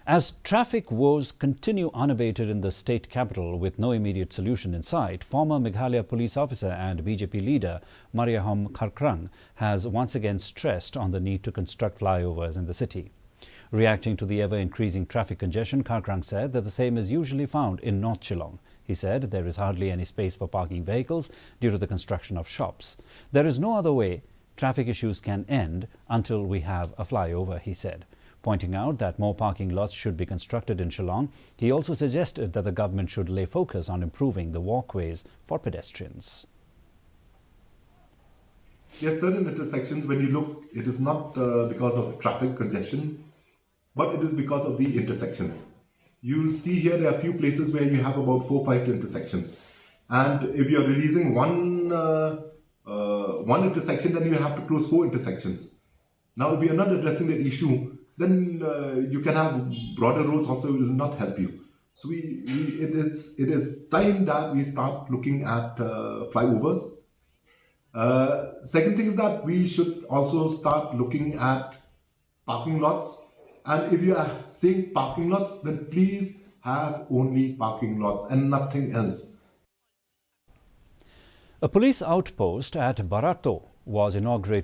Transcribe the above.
As traffic woes continue unabated in the state capital with no immediate solution in sight, former Meghalaya police officer and BJP leader Mariahom Kharkrang has once again stressed on the need to construct flyovers in the city. Reacting to the ever-increasing traffic congestion, Kharkrang said that the same is usually found in North Shillong. He said there is hardly any space for parking vehicles due to the construction of shops. There is no other way traffic issues can end until we have a flyover, he said. Pointing out that more parking lots should be constructed in Shillong, he also suggested that the government should lay focus on improving the walkways for pedestrians. Yes, certain intersections, when you look, it is not because of traffic congestion, but it is because of the intersections. You see here there are a few places where you have about 4 or 5 intersections. And if you are releasing one intersection, then you have to close 4 intersections. Now, if we are not addressing that issue, then you can have broader roads also will not help you. So it is time that we start looking at flyovers. Second thing is that we should also start looking at parking lots. And if you are saying parking lots, then please have only parking lots and nothing else. A police outpost at Barato was inaugurated